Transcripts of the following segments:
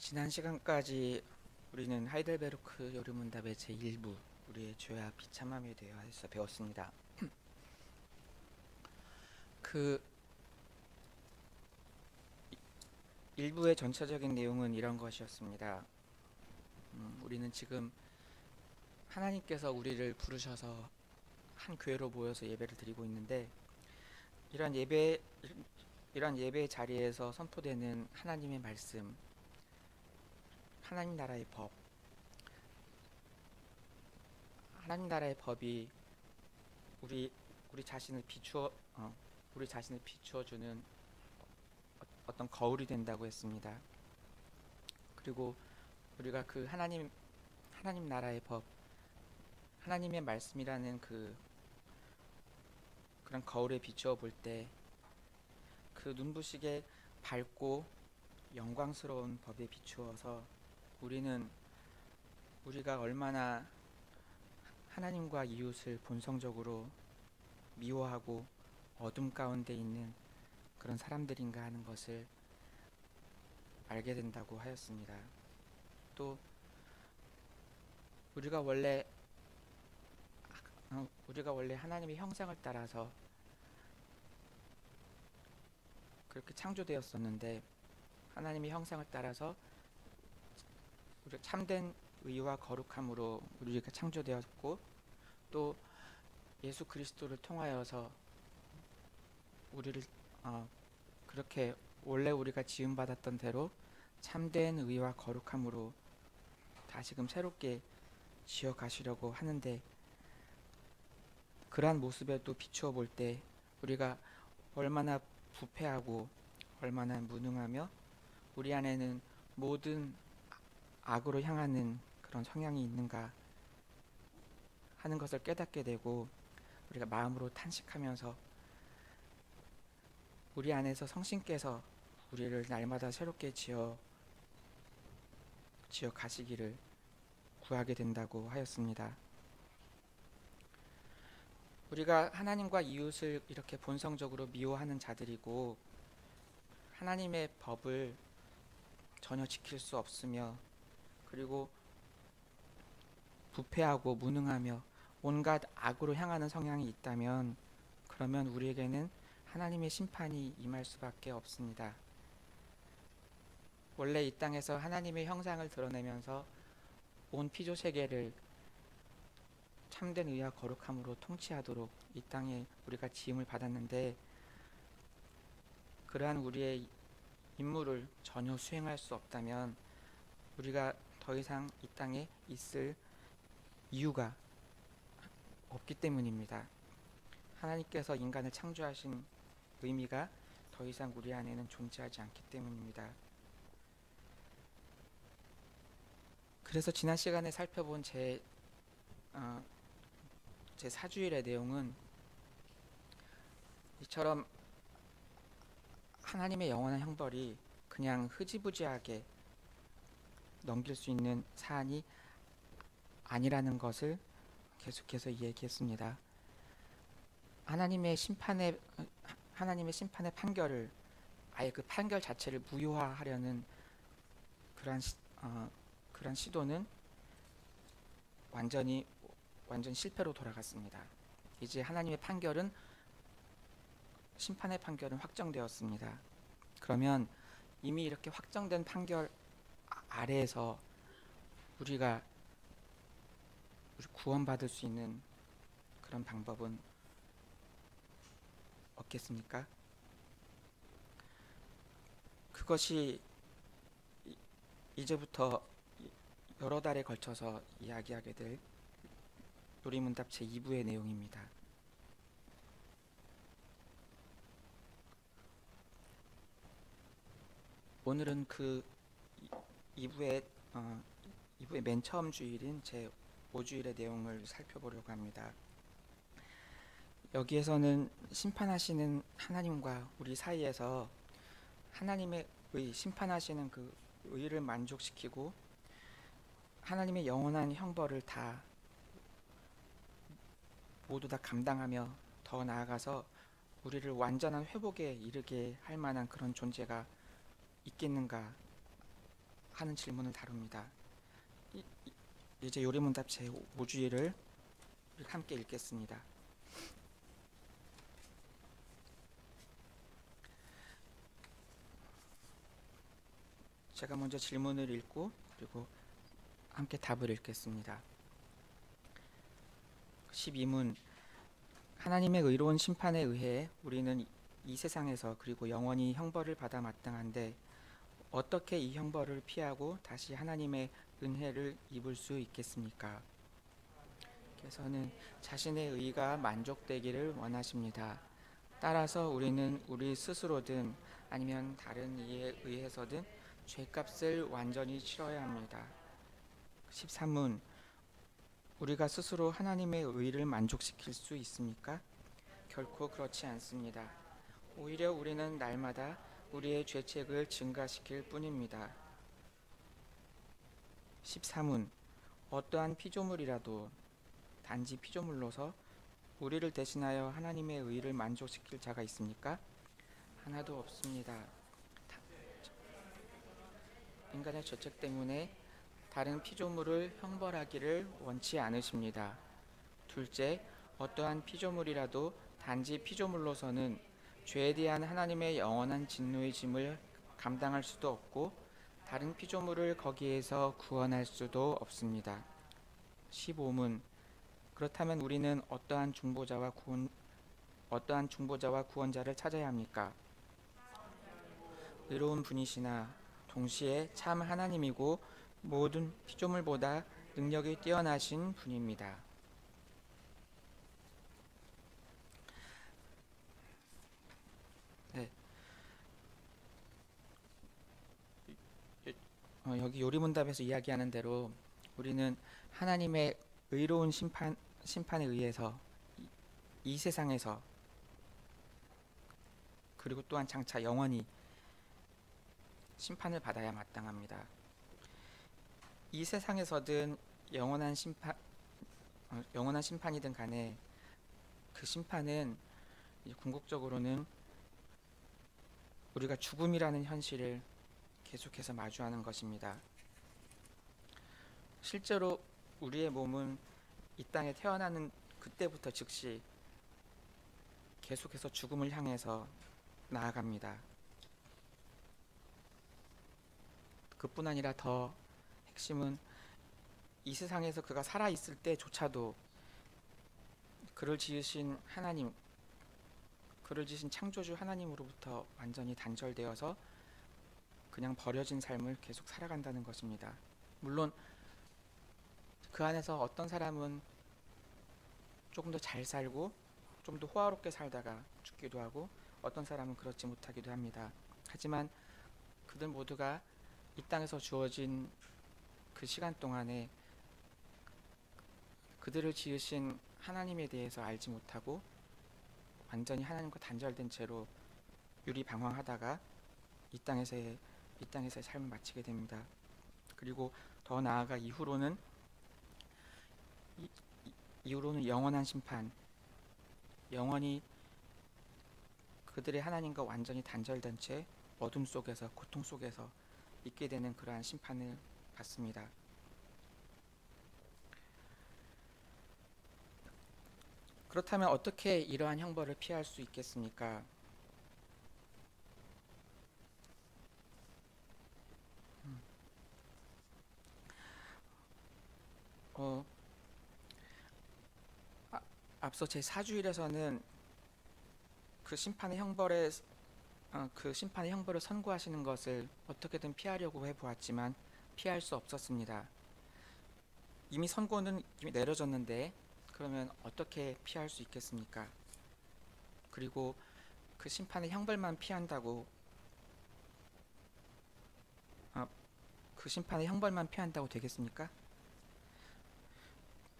지난 시간까지 우리는 하이델베르크 요르문답의 제1부 우리의 죄와 비참함에 대해서 배웠습니다. 그 1부의 전체적인 내용은 이런 것이었습니다. 우리는 지금 하나님께서 우리를 부르셔서 한 교회로 모여서 예배를 드리고 있는데, 이런 예배 이런 예배 자리에서 선포되는 하나님의 말씀, 하나님 나라의 법, 하나님 나라의 법이 우리 우리 자신을 비추어 우리 자신을 비추어주는 어떤 거울이 된다고 했습니다. 그리고 우리가 그 하나님 나라의 법, 하나님의 말씀이라는 그런 거울에 비추어 볼 때 그 눈부시게 밝고 영광스러운 법에 비추어서 우리가 얼마나 하나님과 이웃을 본성적으로 미워하고 어둠 가운데 있는 그런 사람들인가 하는 것을 알게 된다고 하였습니다. 또 우리가 원래 하나님의 형상을 따라서 그렇게 창조되었었는데, 하나님의 형상을 따라서 우리가 참된 의와 거룩함으로 우리가 창조되었고, 또 예수 그리스도를 통하여서 우리를 그렇게 원래 우리가 지음 받았던 대로 참된 의와 거룩함으로 다시금 새롭게 지어 가시려고 하는데, 그러한 모습에 또 비추어 볼 때 우리가 얼마나 부패하고 얼마나 무능하며 우리 안에는 모든 악으로 향하는 그런 성향이 있는가 하는 것을 깨닫게 되고, 우리가 마음으로 탄식하면서 우리 안에서 성신께서 우리를 날마다 새롭게 지어 가시기를 구하게 된다고 하였습니다. 우리가 하나님과 이웃을 이렇게 본성적으로 미워하는 자들이고, 하나님의 법을 전혀 지킬 수 없으며, 그리고 부패하고 무능하며 온갖 악으로 향하는 성향이 있다면, 그러면 우리에게는 하나님의 심판이 임할 수밖에 없습니다. 원래 이 땅에서 하나님의 형상을 드러내면서 온 피조 세계를 참된 의와 거룩함으로 통치하도록 이 땅에 우리가 지음을 받았는데, 그러한 우리의 임무를 전혀 수행할 수 없다면 우리가 더 이상 이 땅에 있을 이유가 없기 때문입니다. 하나님께서 인간을 창조하신 의미가 더 이상 우리 안에는 존재하지 않기 때문입니다. 그래서 지난 시간에 살펴본 제 사주일의 내용은 이처럼 하나님의 영원한 형벌이 그냥 흐지부지하게 넘길 수 있는 사안이 아니라는 것을 계속해서 이야기했습니다. 하나님의 심판의 판결을, 아예 그 판결 자체를 무효화하려는 그러한 시도는 완전 실패로 돌아갔습니다. 이제 하나님의 심판의 판결은 확정되었습니다. 그러면 이미 이렇게 확정된 판결 아래에서 우리가 구원받을 수 있는 그런 방법은 없겠습니까? 그것이 이제부터 여러 달에 걸쳐서 이야기하게 될 요리문답 제2부의 내용입니다. 오늘은 그 2부의 맨 처음 주일인 제5주일의 내용을 살펴보려고 합니다. 여기에서는 심판하시는 하나님과 우리 사이에서 하나님의 심판하시는 그 의를 만족시키고 하나님의 영원한 형벌을 모두 다 감당하며 더 나아가서 우리를 완전한 회복에 이르게 할 만한 그런 존재가 있겠는가 하는 질문을 다룹니다. 이제 요리문답 제 5주일을 함께 읽겠습니다. 제가 먼저 질문을 읽고 그리고 함께 답을 읽겠습니다. 12문. 하나님의 의로운 심판에 의해 우리는 이 세상에서 그리고 영원히 형벌을 받아 마땅한데 어떻게 이 형벌을 피하고 다시 하나님의 은혜를 입을 수 있겠습니까? 께서는 자신의 의가 만족되기를 원하십니다. 따라서 우리는 우리 스스로든 아니면 다른 이에 의해서든 죄값을 완전히 치러야 합니다. 13문. 우리가 스스로 하나님의 의를 만족시킬 수 있습니까? 결코 그렇지 않습니다. 오히려 우리는 날마다 우리의 죄책을 증가시킬 뿐입니다. 14문. 어떠한 피조물이라도 단지 피조물로서 우리를 대신하여 하나님의 의를 만족시킬 자가 있습니까? 하나도 없습니다. 인간의 죄책 때문에 다른 피조물을 형벌하기를 원치 않으십니다. 둘째, 어떠한 피조물이라도 단지 피조물로서는 죄에 대한 하나님의 영원한 진노의 짐을 감당할 수도 없고 다른 피조물을 거기에서 구원할 수도 없습니다. 15문. 그렇다면 우리는 어떠한 중보자와 구원자를 찾아야 합니까? 의로운 분이시나 동시에 참 하나님이고 모든 피조물보다 능력이 뛰어나신 분입니다. 네. 여기 요리문답에서 이야기하는 대로 우리는 하나님의 의로운 심판에 의해서 이 세상에서 그리고 또한 장차 영원히 심판을 받아야 마땅합니다. 이 세상에서든 영원한 심판이든 간에 그 심판은 궁극적으로는 우리가 죽음이라는 현실을 계속해서 마주하는 것입니다. 실제로 우리의 몸은 이 땅에 태어나는 그때부터 즉시 계속해서 죽음을 향해서 나아갑니다. 그뿐 아니라 더 핵심은 이 세상에서 그가 살아있을 때조차도 그를 지으신 하나님, 그를 지으신 창조주 하나님으로부터 완전히 단절되어서 그냥 버려진 삶을 계속 살아간다는 것입니다. 물론 그 안에서 어떤 사람은 조금 더 잘 살고 좀 더 호화롭게 살다가 죽기도 하고 어떤 사람은 그렇지 못하기도 합니다. 하지만 그들 모두가 이 땅에서 주어진 그 시간 동안에 그들을 지으신 하나님에 대해서 알지 못하고 완전히 하나님과 단절된 채로 유리방황하다가 이 땅에서의 삶을 마치게 됩니다. 그리고 더 나아가 이후로는 영원한 심판, 영원히 그들의 하나님과 완전히 단절된 채 어둠 속에서 고통 속에서 있게 되는 그러한 심판을 받습니다. 그렇다면 어떻게 이러한 형벌을 피할 수 있겠습니까? 앞서 제 4주일에서는 그 심판의 형벌을 선고하시는 것을 어떻게든 피하려고 해보았지만 피할 수 없었습니다. 이미 선고는 이미 내려졌는데 그러면 어떻게 피할 수 있겠습니까? 그리고 그 심판의 형벌만 피한다고 되겠습니까?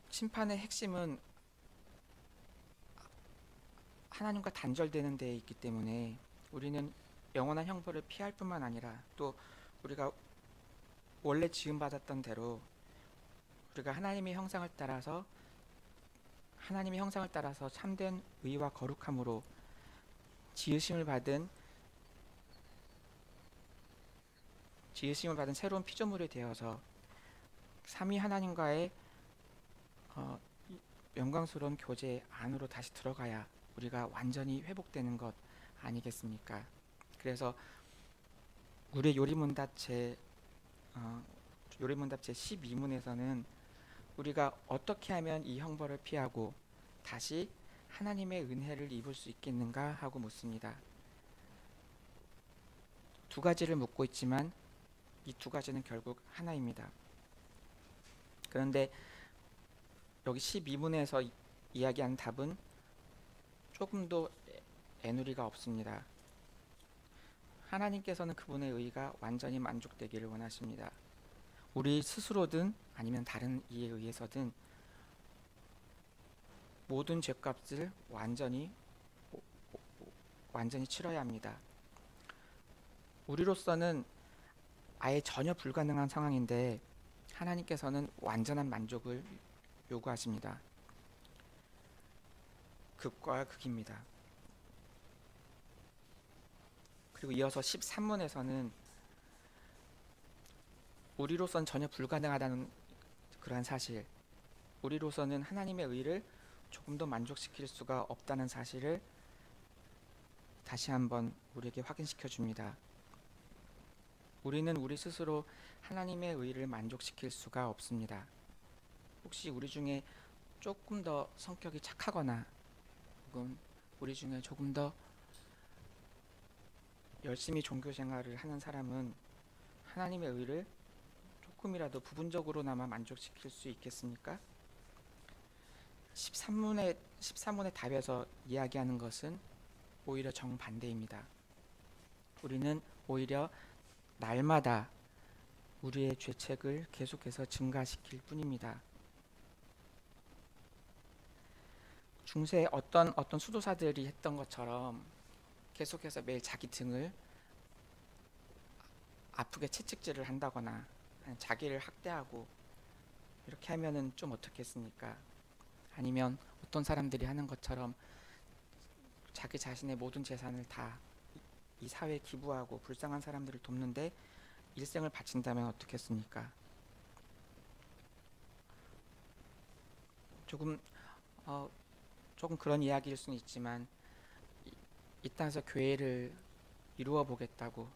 심판의 핵심은 하나님과 단절되는 데에 있기 때문에 우리는 영원한 형벌을 피할 뿐만 아니라 또 우리가 원래 지음받았던 대로 우리가 하나님의 형상을 따라서 참된 의와 거룩함으로 지으심을 받은 지으심을 받은 새로운 피조물이 되어서 삼위 하나님과의 어, 영광스러운 교제 안으로 다시 들어가야 우리가 완전히 회복되는 것 아니겠습니까? 그래서 우리의 요리문답 제 12문에서는 우리가 어떻게 하면 이 형벌을 피하고 다시 하나님의 은혜를 입을 수 있겠는가 하고 묻습니다. 두 가지를 묻고 있지만 이 두 가지는 결국 하나입니다. 그런데 여기 12문에서 이야기한 답은 조금도 애누리가 없습니다. 하나님께서는 그분의 의가 완전히 만족되기를 원하십니다. 우리 스스로든 아니면 다른 이에 의해서든 모든 죄값을 완전히 치러야 합니다. 우리로서는 아예 전혀 불가능한 상황인데 하나님께서는 완전한 만족을 요구하십니다. 극과 극입니다. 그리고 이어서 13문에서는 우리로서는 전혀 불가능하다는 그러한 사실, 우리로서는 하나님의 의를 조금 더 만족시킬 수가 없다는 사실을 다시 한번 우리에게 확인시켜 줍니다. 우리는 우리 스스로 하나님의 의를 만족시킬 수가 없습니다. 혹시 우리 중에 조금 더 성격이 착하거나 혹은 우리 중에 조금 더 열심히 종교 생활을 하는 사람은 하나님의 의를 조금이라도 부분적으로나마 만족시킬 수 있겠습니까? 13문의 답에서 이야기하는 것은 오히려 정반대입니다. 우리는 오히려 날마다 우리의 죄책을 계속해서 증가시킬 뿐입니다. 중세에 어떤 수도사들이 했던 것처럼 계속해서 매일 자기 등을 아프게 채찍질을 한다거나 자기를 학대하고 이렇게 하면은 좀 어떻겠습니까? 아니면 어떤 사람들이 하는 것처럼 자기 자신의 모든 재산을 다 이 사회에 기부하고 불쌍한 사람들을 돕는데 일생을 바친다면 어떻겠습니까? 조금 그런 이야기일 수는 있지만 이 땅에서 교회를 이루어 보겠다고,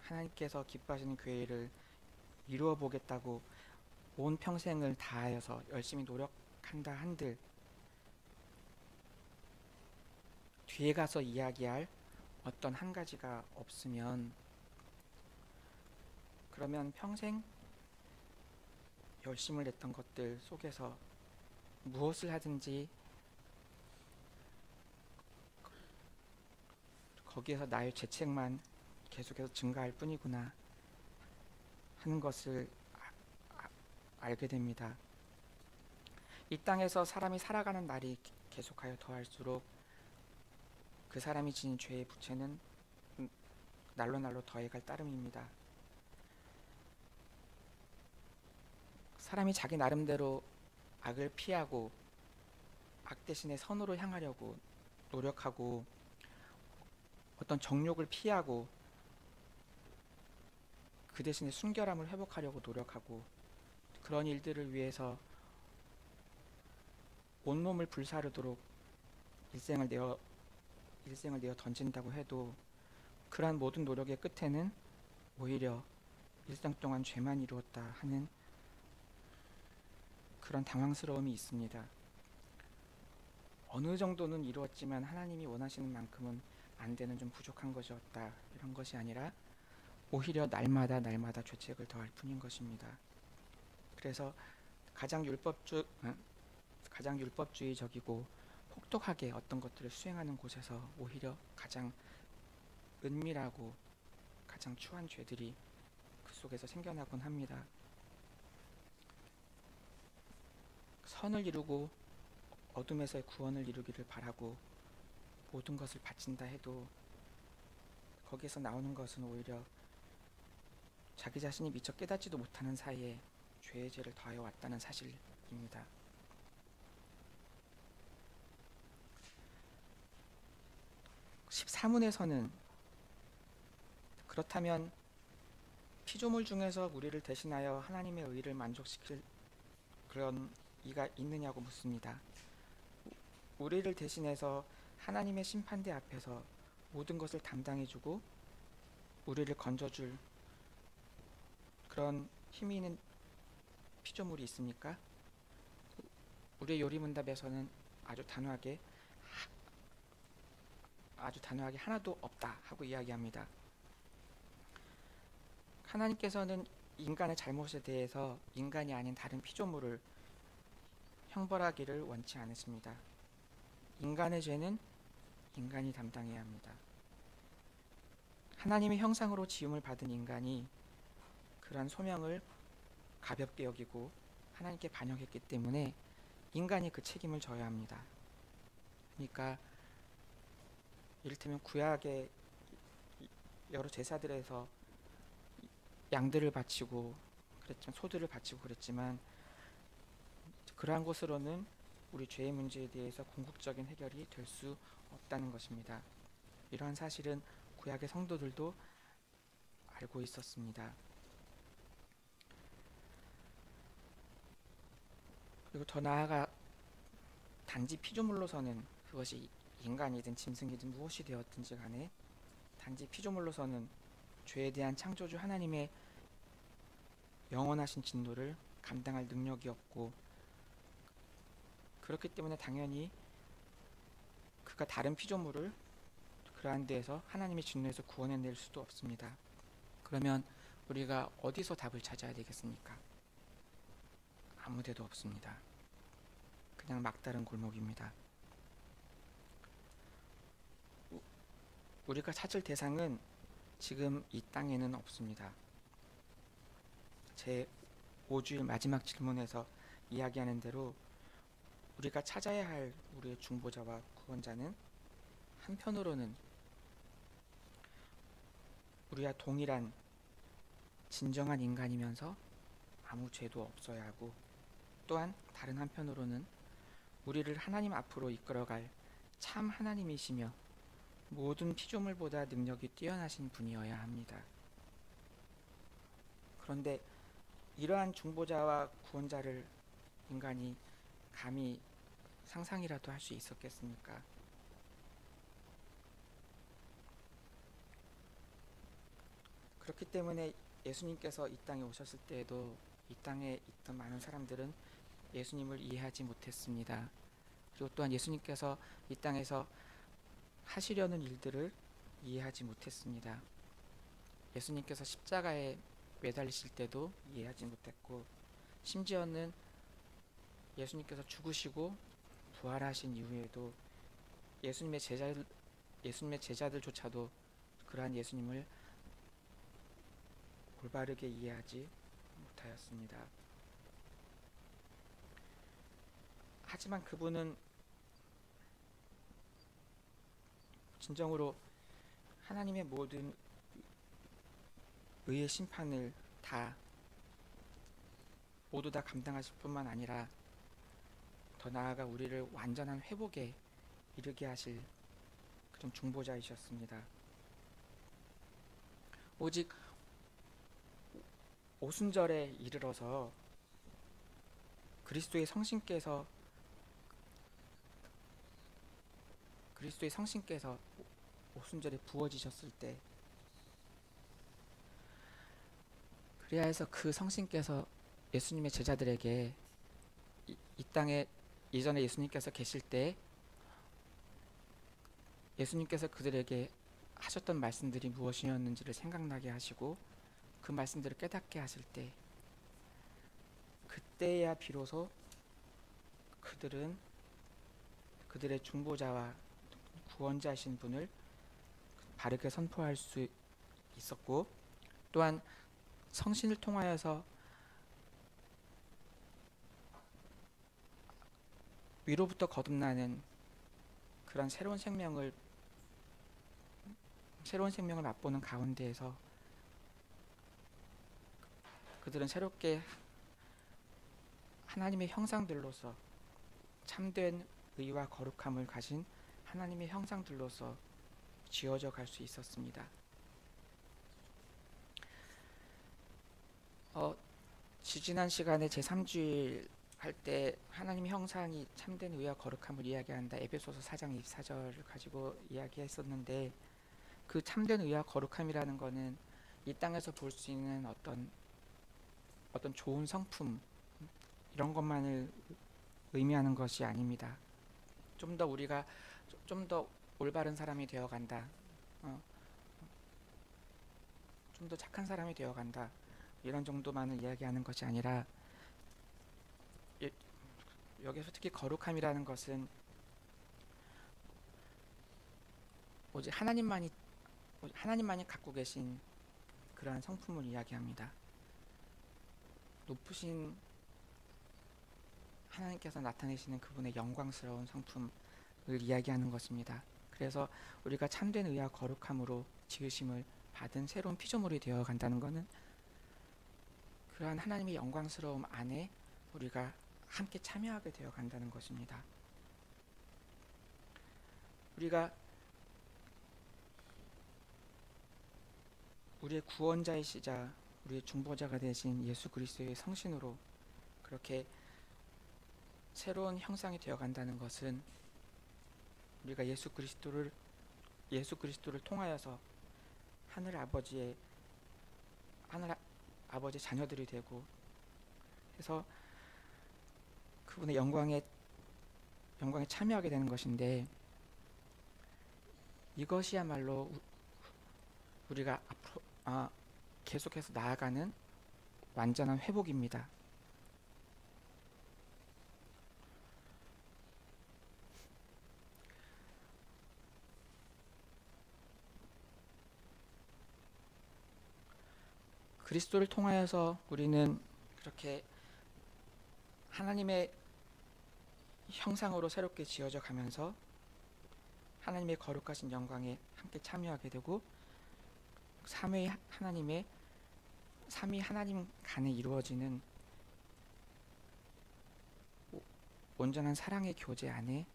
하나님께서 기뻐하시는 교회를 이루어 보겠다고 온 평생을 다하여서 열심히 노력한다 한들 뒤에 가서 이야기할 어떤 한 가지가 없으면 그러면 평생 열심을 냈던 것들 속에서 무엇을 하든지 거기에서 나의 죄책만 계속해서 증가할 뿐이구나 하는 것을 알게 됩니다. 이 땅에서 사람이 살아가는 날이 계속하여 더할수록 그 사람이 지닌 죄의 부채는 날로 더해갈 따름입니다. 사람이 자기 나름대로 악을 피하고 악 대신에 선으로 향하려고 노력하고 어떤 정욕을 피하고 그 대신에 순결함을 회복하려고 노력하고 그런 일들을 위해서 온몸을 불사르도록 일생을 내어 던진다고 해도 그러한 모든 노력의 끝에는 오히려 일생 동안 죄만 이루었다 하는 그런 당황스러움이 있습니다. 어느 정도는 이루었지만 하나님이 원하시는 만큼은 안 되는 좀 부족한 것이었다 이런 것이 아니라 오히려 날마다 죄책을 더할 뿐인 것입니다. 그래서 가장 율법주의적이고 혹독하게 어떤 것들을 수행하는 곳에서 오히려 가장 은밀하고 가장 추한 죄들이 그 속에서 생겨나곤 합니다. 선을 이루고 어둠에서의 구원을 이루기를 바라고 모든 것을 바친다 해도 거기에서 나오는 것은 오히려 자기 자신이 미처 깨닫지도 못하는 사이에 죄의 죄를 더하여 왔다는 사실입니다. (14문에서는) 그렇다면 피조물 중에서 우리를 대신하여 하나님의 의를 만족시킬 그런 이가 있느냐고 묻습니다. 우리를 대신해서 하나님의 심판대 앞에서 모든 것을 담당해주고 우리를 건져줄 그런 힘이 있는 피조물이 있습니까? 우리의 요리문답에서는 아주 단호하게 하나도 없다 하고 이야기합니다. 하나님께서는 인간의 잘못에 대해서 인간이 아닌 다른 피조물을 형벌하기를 원치 않으십니다. 인간의 죄는 인간이 담당해야 합니다. 하나님의 형상으로 지음을 받은 인간이 그러한 소명을 가볍게 여기고 하나님께 반역했기 때문에 인간이 그 책임을 져야 합니다. 그러니까 이를테면 구약의 여러 제사들에서 양들을 바치고 그랬지만 소들을 바치고 그랬지만 그러한 것으로는 우리 죄의 문제에 대해서 궁극적인 해결이 될 수 없다는 것입니다. 이러한 사실은 구약의 성도들도 알고 있었습니다. 그리고 더 나아가 단지 피조물로서는 그것이 인간이든 짐승이든 무엇이 되었든지 간에 단지 피조물로서는 죄에 대한 창조주 하나님의 영원하신 진노를 감당할 능력이 없고 그렇기 때문에 당연히 그가 다른 피조물을 그러한 데에서 하나님의 진노에서 구원해낼 수도 없습니다. 그러면 우리가 어디서 답을 찾아야 되겠습니까? 아무 데도 없습니다. 그냥 막다른 골목입니다. 우리가 찾을 대상은 지금 이 땅에는 없습니다. 제 5주일 마지막 질문에서 이야기하는 대로 우리가 찾아야 할 우리의 중보자와 구원자는 한편으로는 우리와 동일한 진정한 인간이면서 아무 죄도 없어야 하고 또한 다른 한편으로는 우리를 하나님 앞으로 이끌어갈 참 하나님이시며 모든 피조물보다 능력이 뛰어나신 분이어야 합니다. 그런데 이러한 중보자와 구원자를 인간이 감히 상상이라도 할 수 있었겠습니까? 그렇기 때문에 예수님께서 이 땅에 오셨을 때에도 이 땅에 있던 많은 사람들은 예수님을 이해하지 못했습니다. 그리고 또한 예수님께서 이 땅에서 하시려는 일들을 이해하지 못했습니다. 예수님께서 십자가에 매달리실 때도 이해하지 못했고 심지어는 예수님께서 죽으시고 부활하신 이후에도 예수님의 제자들조차도 그러한 예수님을 올바르게 이해하지 못하였습니다. 하지만 그분은 진정으로 하나님의 모든 의의 심판을 모두 다 감당하실 뿐만 아니라 더 나아가 우리를 완전한 회복에 이르게 하실 그런 중보자이셨습니다. 오직 오순절에 이르러서 그리스도의 성신께서 오순절에 부어지셨을 때 그래야 해서 그 성신께서 예수님의 제자들에게 이 땅에 예전에 예수님께서 계실 때 예수님께서 그들에게 하셨던 말씀들이 무엇이었는지를 생각나게 하시고 그 말씀들을 깨닫게 하실 때 그때야 비로소 그들은 그들의 중보자와 구원자이신 분을 바르게 선포할 수 있었고 또한 성신을 통하여서 위로부터 거듭나는 그런 새로운 생명을 맛보는 가운데에서 그들은 새롭게 하나님의 형상들로서 참된 의와 거룩함을 가진 하나님의 형상들로서 지어져 갈 수 있었습니다. 어, 지지난 시간에 제3주일 할 때 하나님의 형상이 참된 의와 거룩함을 이야기한다. 에베소서 4장 24절을 가지고 이야기했었는데, 그 참된 의와 거룩함이라는 거는 이 땅에서 볼 수 있는 어떤 좋은 성품 이런 것만을 의미하는 것이 아닙니다. 좀 더 우리가 좀 더 올바른 사람이 되어 간다. 좀 더 착한 사람이 되어 간다. 이런 정도만을 이야기하는 것이 아니라, 여기서 특히 거룩함이라는 것은 오직 하나님만이 갖고 계신 그러한 성품을 이야기합니다. 높으신 하나님께서 나타내시는 그분의 영광스러운 성품을 이야기하는 것입니다. 그래서 우리가 참된 의와 거룩함으로 지으심을 받은 새로운 피조물이 되어 간다는 것은 그러한 하나님의 영광스러움 안에 우리가 함께 참여하게 되어 간다는 것입니다. 우리가 우리의 구원자이시자 우리의 중보자가 되신 예수 그리스도의 성신으로 그렇게 새로운 형상이 되어 간다는 것은 우리가 예수 그리스도를 통하여서 하늘 아버지의 자녀들이 되고 해서 그분의 영광에 참여하게 되는 것인데, 이것이야말로 우리가 앞으로 계속해서 나아가는 완전한 회복입니다. 그리스도를 통하여서 우리는 그렇게 하나님의 형상으로 새롭게 지어져 가면서 하나님의 거룩하신 영광에 함께 참여하게 되고, 삼위 하나님 간에 이루어지는 온전한 사랑의 교제 안에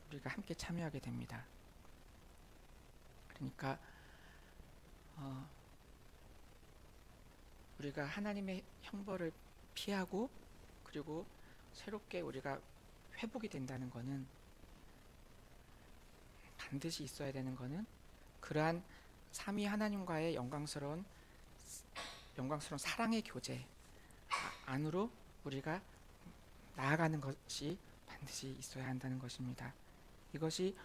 우리가 함께 참여하게 됩니다. 그러니까 우리가 하나님의 형벌을 피하고 그리고 새롭게 우리가 회복이 된다는 것은 반드시 있어야 되는 것은 그러한 삼위 하나님과의 영광스러운 사랑의 교제 안으로 우리가 나아가는 것이 반드시 있어야 한다는 것입니다. 이것이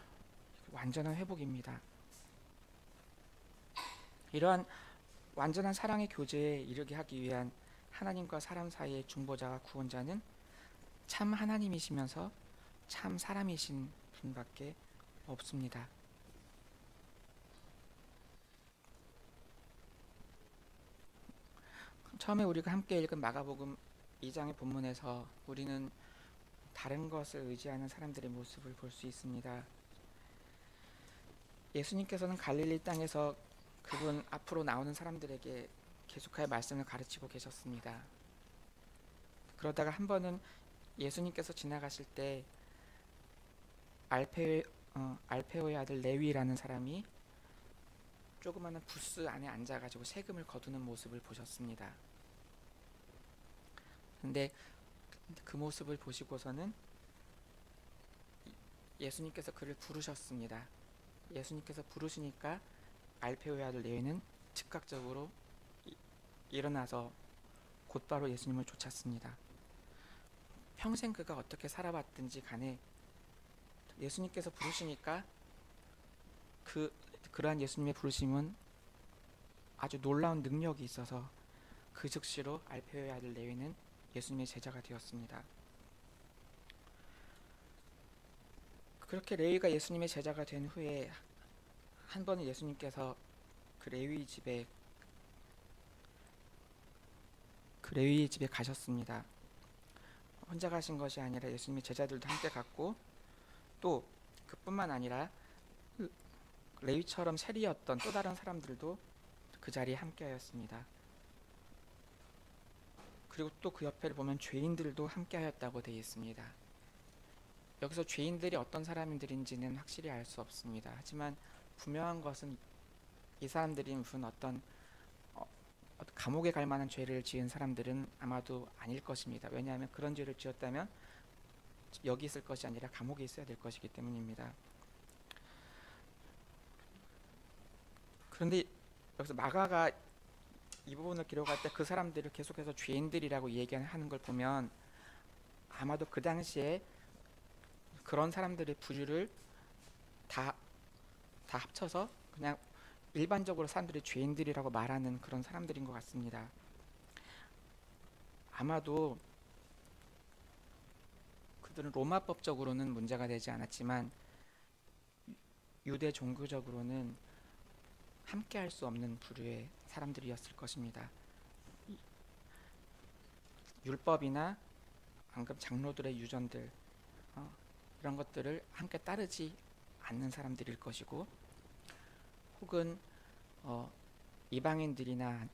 완전한 회복입니다. 이러한 완전한 사랑의 교제에 이르게 하기 위한 하나님과 사람 사이의 중보자와 구원자는 참 하나님이시면서 참 사람이신 분밖에 없습니다. 처음에 우리가 함께 읽은 마가복음 2장의 본문에서 우리는 다른 것을 의지하는 사람들의 모습을 볼 수 있습니다. 예수님께서는 갈릴리 땅에서 그분 앞으로 나오는 사람들에게 계속하여 말씀을 가르치고 계셨습니다. 그러다가 한 번은 예수님께서 지나가실 때 알페오의 아들 레위라는 사람이 조그마한 부스 안에 앉아가지고 세금을 거두는 모습을 보셨습니다. 근데 그 모습을 보시고서는 예수님께서 그를 부르셨습니다. 예수님께서 부르시니까 알페오의 아들 레위는 즉각적으로 일어나서 곧바로 예수님을 쫓았습니다. 평생 그가 어떻게 살아왔든지 간에 예수님께서 부르시니까 그러한 예수님의 부르심은 아주 놀라운 능력이 있어서 그 즉시로 알페오의 아들 레위는 예수님의 제자가 되었습니다. 그렇게 레위가 예수님의 제자가 된 후에 한 번은 예수님께서 그 레위 집에 가셨습니다. 혼자 가신 것이 아니라 예수님의 제자들도 함께 갔고, 또 그뿐만 아니라 레위처럼 세리였던 또 다른 사람들도 그 자리에 함께하였습니다. 그리고 또 그 옆에를 보면 죄인들도 함께하였다고 되어 있습니다. 여기서 죄인들이 어떤 사람들인지는 확실히 알 수 없습니다. 하지만 분명한 것은 이 사람들이 무슨 어떤 감옥에 갈 만한 죄를 지은 사람들은 아마도 아닐 것입니다. 왜냐하면 그런 죄를 지었다면 여기 있을 것이 아니라 감옥에 있어야 될 것이기 때문입니다. 그런데 여기서 마가가 이 부분을 기록할 때 그 사람들을 계속해서 죄인들이라고 얘기하는 걸 보면 아마도 그 당시에 그런 사람들의 부류를 다 합쳐서 그냥 일반적으로 사람들이 죄인들이라고 말하는 그런 사람들인 것 같습니다. 아마도 그들은 로마법적으로는 문제가 되지 않았지만 유대 종교적으로는 함께 할 수 없는 부류의 사람들이었을 것입니다. 율법이나 방금 장로들의 유전들 이런 것들을 함께 따르지 않는 사람들일 것이고, 혹은 이방인들이나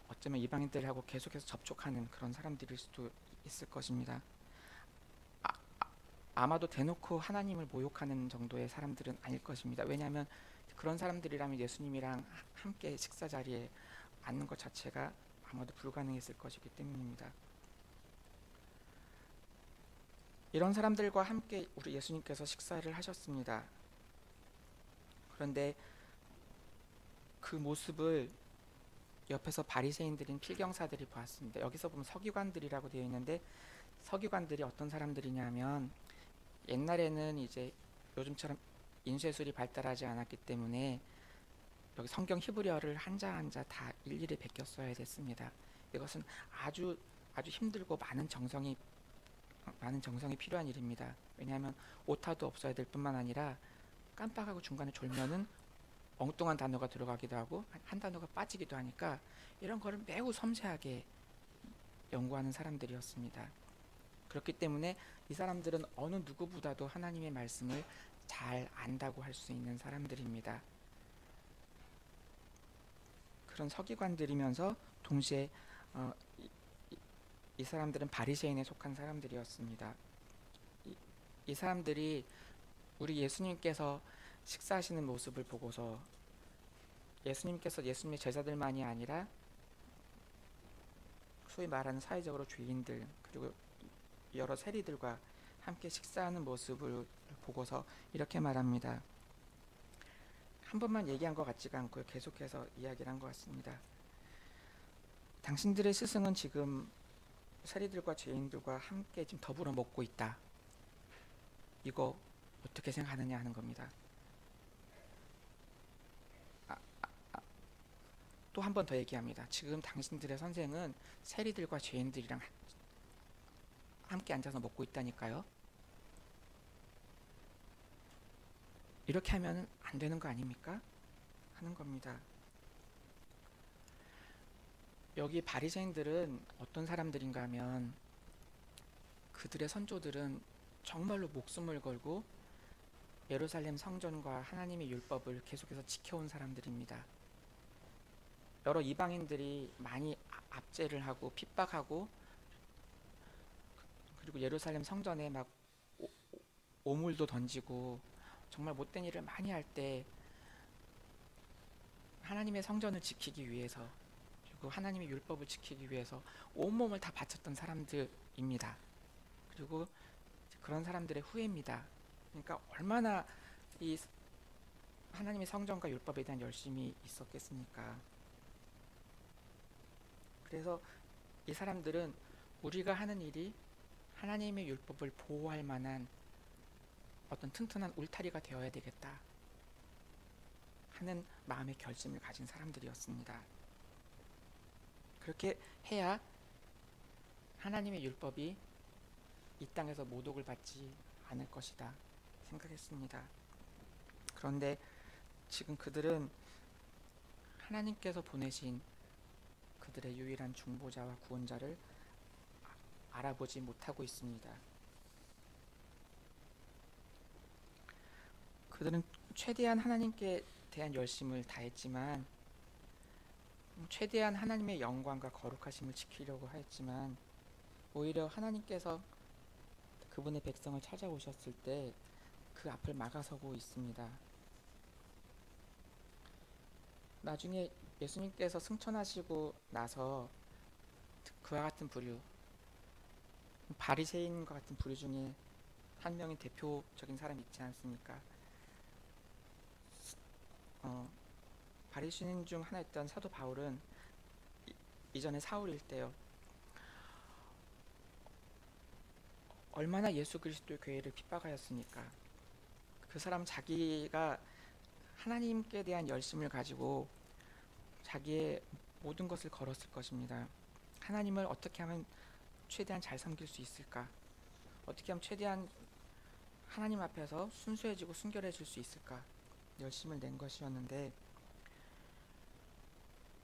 어쩌면 이방인들하고 계속해서 접촉하는 그런 사람들일 수도 있을 것입니다. 아마도 대놓고 하나님을 모욕하는 정도의 사람들은 아닐 것입니다. 왜냐하면 그런 사람들이라면 예수님이랑 함께 식사 자리에 앉는 것 자체가 아마도 불가능했을 것이기 때문입니다. 이런 사람들과 함께 우리 예수님께서 식사를 하셨습니다. 그런데 그 모습을 옆에서 바리새인들인 필경사들이 보았습니다. 여기서 보면 서기관들이라고 되어 있는데, 서기관들이 어떤 사람들이냐면 옛날에는 이제 요즘처럼 인쇄술이 발달하지 않았기 때문에 여기 성경 히브리어를 한자 한자 다 일일이 베껴 써야 됐습니다. 이것은 아주 힘들고 많은 정성이 필요한 일입니다. 왜냐하면 오타도 없어야 될 뿐만 아니라 깜빡하고 중간에 졸면은 엉뚱한 단어가 들어가기도 하고 한 단어가 빠지기도 하니까 이런 거를 매우 섬세하게 연구하는 사람들이었습니다. 그렇기 때문에 이 사람들은 어느 누구보다도 하나님의 말씀을 잘 안다고 할 수 있는 사람들입니다. 그런 서기관들이면서 동시에 이 사람들은 바리새인에 속한 사람들이었습니다. 이 사람들이 우리 예수님께서 식사하시는 모습을 보고서 예수님께서 예수님의 제자들만이 아니라 소위 말하는 사회적으로 죄인들 그리고 여러 세리들과 함께 식사하는 모습을 보고서 이렇게 말합니다. 한 번만 얘기한 것 같지가 않고요. 계속해서 이야기를 한 것 같습니다. 당신들의 스승은 지금 세리들과 죄인들과 함께 지금 더불어 먹고 있다. 이거 어떻게 생각하느냐 하는 겁니다. 또 한 번 더 얘기합니다. 지금 당신들의 선생은 세리들과 죄인들이랑 함께 앉아서 먹고 있다니까요. 이렇게 하면 안 되는 거 아닙니까? 하는 겁니다. 여기 바리새인들은 어떤 사람들인가 하면 그들의 선조들은 정말로 목숨을 걸고 예루살렘 성전과 하나님의 율법을 계속해서 지켜온 사람들입니다. 여러 이방인들이 많이 압제를 하고 핍박하고 그리고 예루살렘 성전에 막 오물도 던지고 정말 못된 일을 많이 할 때 하나님의 성전을 지키기 위해서 그리고 하나님의 율법을 지키기 위해서 온몸을 다 바쳤던 사람들입니다. 그리고 그런 사람들의 후예입니다. 그러니까 얼마나 이 하나님의 성전과 율법에 대한 열심이 있었겠습니까? 그래서 이 사람들은 우리가 하는 일이 하나님의 율법을 보호할 만한 어떤 튼튼한 울타리가 되어야 되겠다 하는 마음의 결심을 가진 사람들이었습니다. 그렇게 해야 하나님의 율법이 이 땅에서 모독을 받지 않을 것이다 생각했습니다. 그런데 지금 그들은 하나님께서 보내신 그들의 유일한 중보자와 구원자를 알아보지 못하고 있습니다. 그들은 최대한 하나님께 대한 열심을 다했지만 최대한 하나님의 영광과 거룩하심을 지키려고 하였지만 오히려 하나님께서 그분의 백성을 찾아오셨을 때 그 앞을 막아서고 있습니다. 나중에 예수님께서 승천하시고 나서 그와 같은 부류, 바리새인과 같은 부류 중에 한 명의 대표적인 사람이 있지 않습니까? 바리새인 중 하나였던 사도 바울은 이전에 사울일 때요, 얼마나 예수 그리스도의 교회를 핍박하였습니까? 그 사람 자기가 하나님께 대한 열심을 가지고 자기의 모든 것을 걸었을 것입니다. 하나님을 어떻게 하면 최대한 잘 섬길 수 있을까? 어떻게 하면 최대한 하나님 앞에서 순수해지고 순결해질 수 있을까? 열심을 낸 것이었는데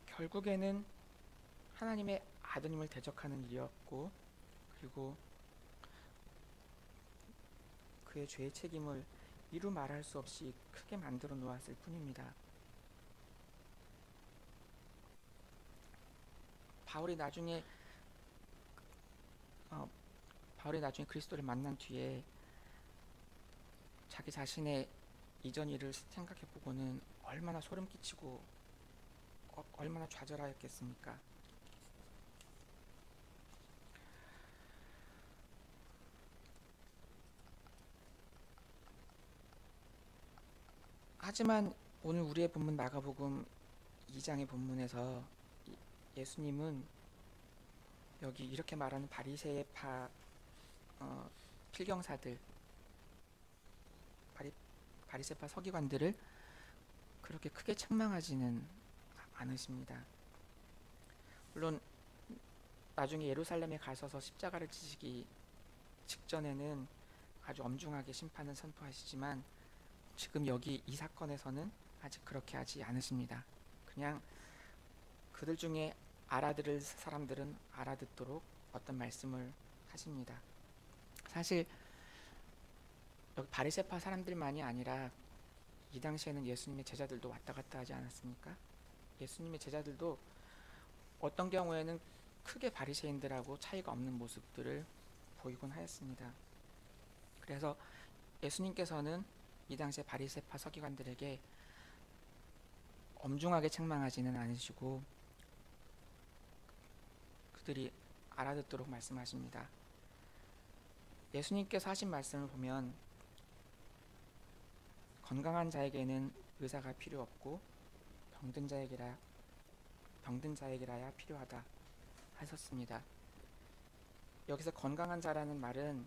결국에는 하나님의 아드님을 대적하는 일이었고, 그리고 그의 죄의 책임을 이루 말할 수 없이 크게 만들어 놓았을 뿐입니다. 바울이 나중에 그리스도를 만난 뒤에 자기 자신의 이전 일을 생각해 보고는 얼마나 소름 끼치고 얼마나 좌절하였겠습니까? 하지만 오늘 우리의 본문 마가복음 2장의 본문에서 예수님은 여기 이렇게 말하는 바리새파 필경사들, 바리새파 서기관들을 그렇게 크게 책망하지는 않으십니다. 물론 나중에 예루살렘에 가셔서 십자가를 지시기 직전에는 아주 엄중하게 심판을 선포하시지만 지금 여기 이 사건에서는 아직 그렇게 하지 않으십니다. 그냥 그들 중에 알아들을 사람들은 알아듣도록 어떤 말씀을 하십니다. 사실 여기 바리새파 사람들만이 아니라 이 당시에는 예수님의 제자들도 왔다 갔다 하지 않았습니까? 예수님의 제자들도 어떤 경우에는 크게 바리새인들하고 차이가 없는 모습들을 보이곤 하였습니다. 그래서 예수님께서는 이 당시에 바리새파 서기관들에게 엄중하게 책망하지는 않으시고 그들이 알아듣도록 말씀하십니다. 예수님께서 하신 말씀을 보면 건강한 자에게는 의사가 필요 없고 병든 자에게라야 필요하다 하셨습니다. 여기서 건강한 자라는 말은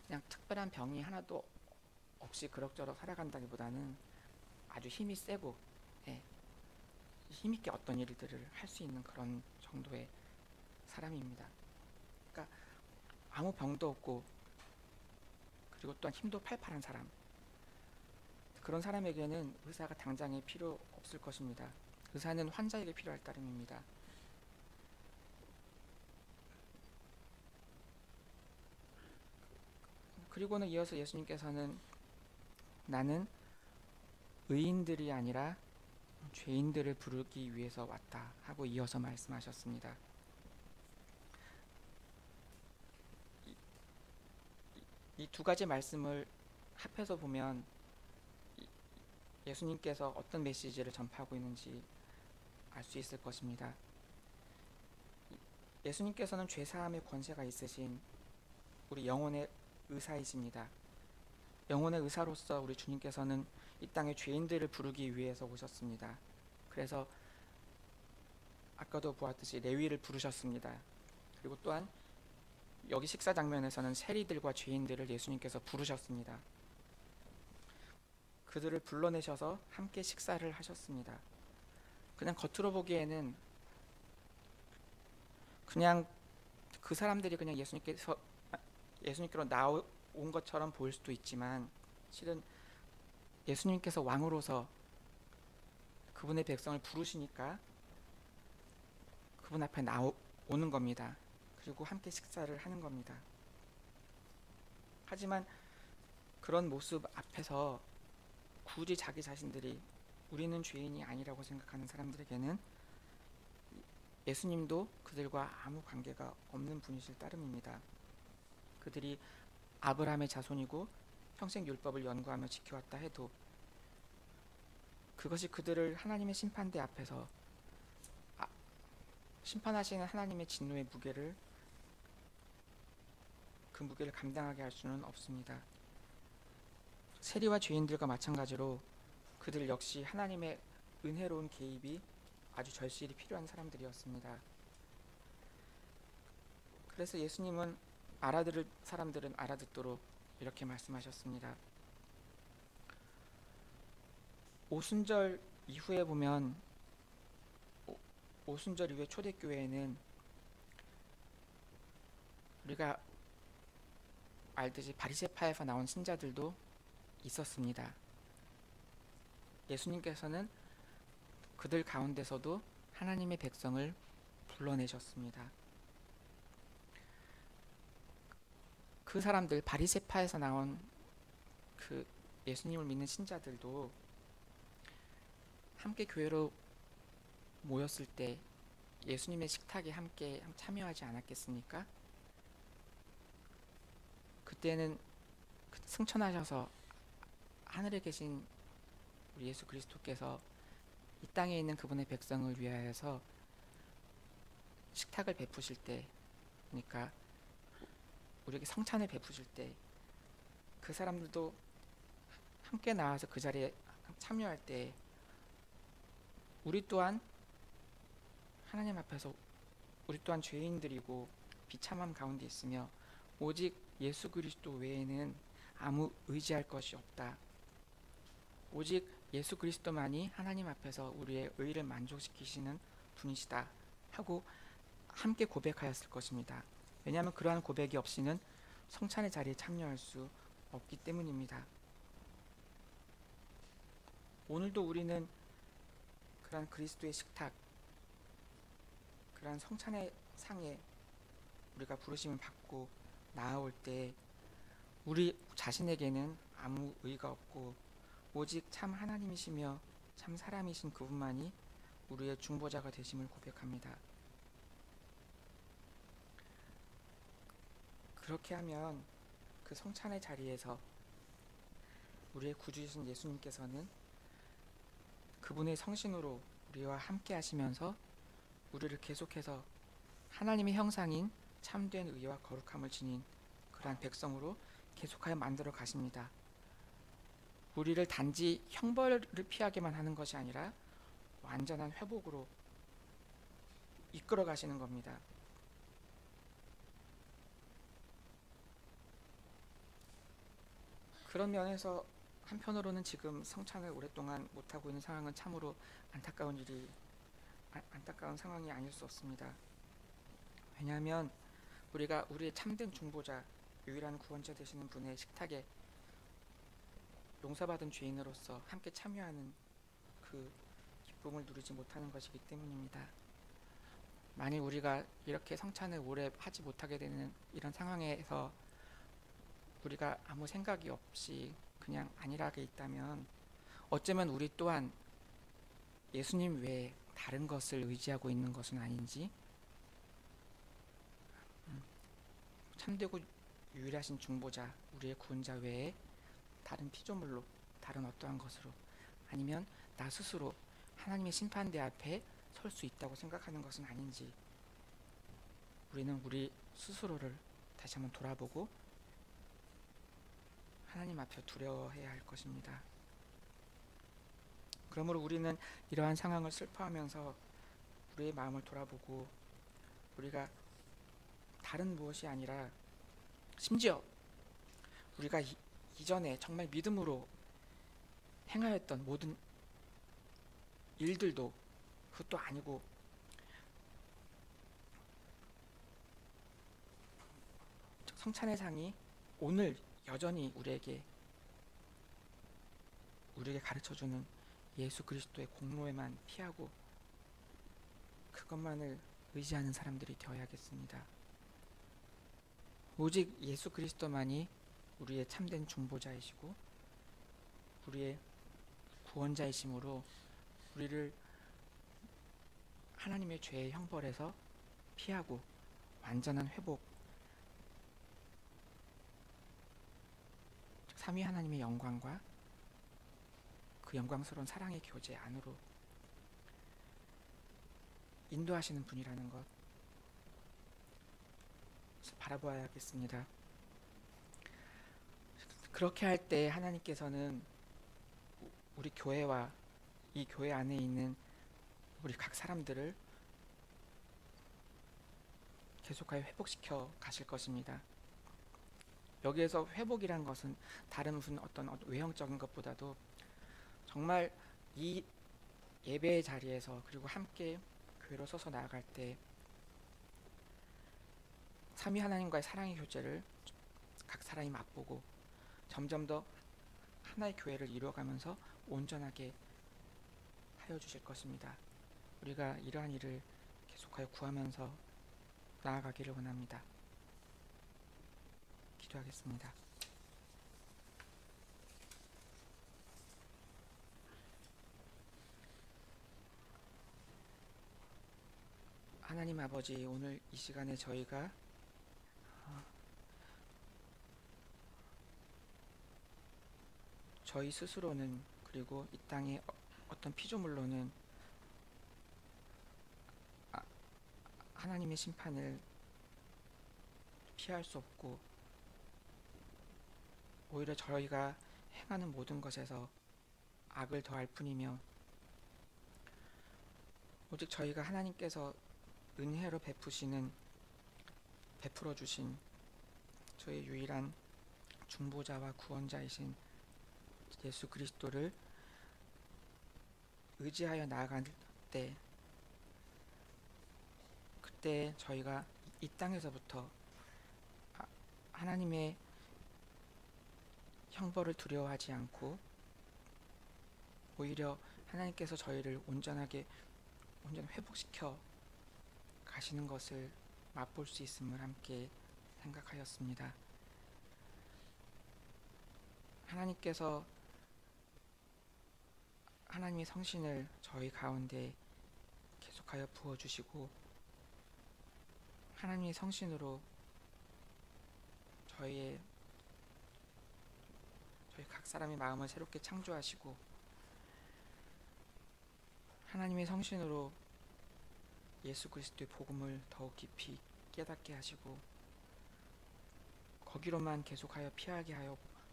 그냥 특별한 병이 하나도 없이 그럭저럭 살아간다기보다는 아주 힘이 세고 힘있게 어떤 일들을 할 수 있는 그런 정도의 사람입니다. 그러니까 아무 병도 없고 그리고 또한 힘도 팔팔한 사람, 그런 사람에게는 의사가 당장에 필요 없을 것입니다. 의사는 환자에게 필요할 따름입니다. 그리고는 이어서 예수님께서는 나는 의인들이 아니라 죄인들을 부르기 위해서 왔다 하고 이어서 말씀하셨습니다. 이 두 가지 말씀을 합해서 보면 예수님께서 어떤 메시지를 전파하고 있는지 알 수 있을 것입니다. 예수님께서는 죄사함의 권세가 있으신 우리 영혼의 의사이십니다. 영혼의 의사로서 우리 주님께서는 이 땅에 죄인들을 부르기 위해서 오셨습니다. 그래서 아까도 보았듯이 레위를 부르셨습니다. 그리고 또한 여기 식사 장면에서는 세리들과 죄인들을 예수님께서 부르셨습니다. 그들을 불러내셔서 함께 식사를 하셨습니다. 그냥 겉으로 보기에는 그냥 그 사람들이 그냥 예수님께로 나온 것처럼 보일 수도 있지만 실은 예수님께서 왕으로서 그분의 백성을 부르시니까 그분 앞에 나오는 겁니다. 그리고 함께 식사를 하는 겁니다. 하지만 그런 모습 앞에서 굳이 자기 자신들이 우리는 죄인이 아니라고 생각하는 사람들에게는 예수님도 그들과 아무 관계가 없는 분이실 따름입니다. 그들이 아브라함의 자손이고 평생 율법을 연구하며 지켜왔다 해도 그것이 그들을 하나님의 심판대 앞에서 심판하시는 하나님의 진노의 무게를 그 무게를 감당하게 할 수는 없습니다. 세리와 죄인들과 마찬가지로 그들 역시 하나님의 은혜로운 개입이 아주 절실히 필요한 사람들이었습니다. 그래서 예수님은 알아들을 사람들은 알아듣도록 이렇게 말씀하셨습니다. 오순절 이후에 보면 오순절 이후에 초대교회에는 우리가 알듯이 바리새파에서 나온 신자들도 있었습니다. 예수님께서는 그들 가운데서도 하나님의 백성을 불러내셨습니다. 그 사람들 바리새파에서 나온 그 예수님을 믿는 신자들도 함께 교회로 모였을 때 예수님의 식탁에 함께 참여하지 않았겠습니까? 그때는 승천하셔서 하늘에 계신 우리 예수 그리스도께서 이 땅에 있는 그분의 백성을 위하여서 식탁을 베푸실 때, 그러니까 우리에게 성찬을 베푸실 때 그 사람들도 함께 나와서 그 자리에 참여할 때 우리 또한 하나님 앞에서 우리 또한 죄인들이고 비참함 가운데 있으며 오직 예수 그리스도 외에는 아무 의지할 것이 없다. 오직 예수 그리스도만이 하나님 앞에서 우리의 의를 만족시키시는 분이시다 하고 함께 고백하였을 것입니다. 왜냐하면 그러한 고백이 없이는 성찬의 자리에 참여할 수 없기 때문입니다. 오늘도 우리는 그러한 그리스도의 식탁, 그러한 성찬의 상에 우리가 부르심을 받고 나아올 때 우리 자신에게는 아무 의가 없고 오직 참 하나님이시며 참 사람이신 그분만이 우리의 중보자가 되심을 고백합니다. 그렇게 하면 그 성찬의 자리에서 우리의 구주이신 예수님께서는 그분의 성신으로 우리와 함께 하시면서 우리를 계속해서 하나님의 형상인 참된 의와 거룩함을 지닌 그러한 백성으로 계속하여 만들어 가십니다. 우리를 단지 형벌을 피하게만 하는 것이 아니라 완전한 회복으로 이끌어 가시는 겁니다. 그런 면에서 한편으로는 지금 성찬을 오랫동안 못하고 있는 상황은 참으로 안타까운 상황이 아닐 수 없습니다. 왜냐하면 우리가 우리의 참된 중보자, 유일한 구원자 되시는 분의 식탁에 용서받은 죄인으로서 함께 참여하는 그 기쁨을 누리지 못하는 것이기 때문입니다. 만일 우리가 이렇게 성찬을 오래 하지 못하게 되는 이런 상황에서 우리가 아무 생각이 없이 그냥 안일하게 있다면 어쩌면 우리 또한 예수님 외에 다른 것을 의지하고 있는 것은 아닌지, 참되고 유일하신 중보자, 우리의 구원자 외에 다른 피조물로, 다른 어떠한 것으로, 아니면 나 스스로 하나님의 심판대 앞에 설 수 있다고 생각하는 것은 아닌지, 우리는 우리 스스로를 다시 한번 돌아보고 하나님 앞에 두려워해야 할 것입니다. 그러므로 우리는 이러한 상황을 슬퍼하면서 우리의 마음을 돌아보고 우리가 다른 무엇이 아니라 심지어 우리가 이전에 정말 믿음으로 행하였던 모든 일들도 그것도 아니고 성찬의 상이 오늘 여전히 우리에게 가르쳐주는 예수 그리스도의 공로에만 피하고 그것만을 의지하는 사람들이 되어야겠습니다. 오직 예수 그리스도만이 우리의 참된 중보자이시고 우리의 구원자이심으로 우리를 하나님의 죄의 형벌에서 피하고 완전한 회복, 삼위 하나님의 영광과 그 영광스러운 사랑의 교제 안으로 인도하시는 분이라는 것 바라보아야겠습니다. 그렇게 할 때 하나님께서는 우리 교회와 이 교회 안에 있는 우리 각 사람들을 계속하여 회복시켜 가실 것입니다. 여기에서 회복이란 것은 다른 무슨 어떤 외형적인 것보다도 정말 이 예배의 자리에서 그리고 함께 교회로 서서 나아갈 때 삼위 하나님과의 사랑의 교제를 각 사람이 맛보고 점점 더 하나의 교회를 이루어가면서 온전하게 하여 주실 것입니다. 우리가 이러한 일을 계속하여 구하면서 나아가기를 원합니다. 기도하겠습니다. 하나님 아버지, 오늘 이 시간에 저희가 저희 스스로는 그리고 이 땅의 어떤 피조물로는 하나님의 심판을 피할 수 없고 오히려 저희가 행하는 모든 것에서 악을 더할 뿐이며 오직 저희가 하나님께서 은혜로 베풀어 주신 저의 유일한 중보자와 구원자이신 예수 그리스도를 의지하여 나아갈 때 그때 저희가 이 땅에서부터 하나님의 형벌을 두려워하지 않고 오히려 하나님께서 저희를 온전히 회복시켜 가시는 것을 맛볼 수 있음을 함께 생각하였습니다. 하나님께서 하나님의 성신을 저희 가운데 계속하여 부어주시고 하나님의 성신으로 저희 각 사람의 마음을 새롭게 창조하시고 하나님의 성신으로 예수 그리스도의 복음을 더욱 깊이 깨닫게 하시고 거기로만 계속하여 피하게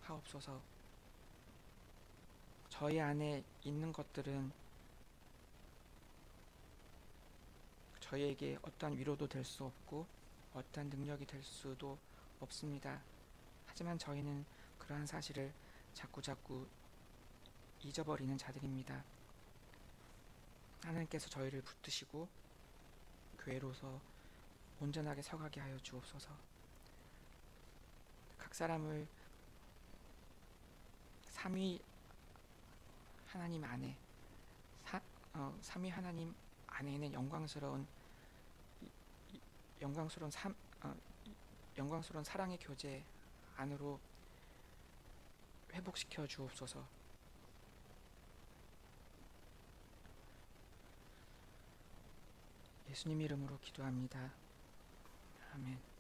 하옵소서. 저희 안에 있는 것들은 저희에게 어떠한 위로도 될 수 없고 어떠한 능력이 될 수도 없습니다. 하지만 저희는 그러한 사실을 자꾸 잊어버리는 자들입니다. 하나님께서 저희를 붙드시고 교회로서 온전하게 서가게 하여 주옵소서. 각 사람을 삼위 하나님 안에 삼위 하나님 안에는 영광스러운 사랑의 교제 안으로 회복시켜 주옵소서. 예수님 이름으로 기도합니다. 아멘.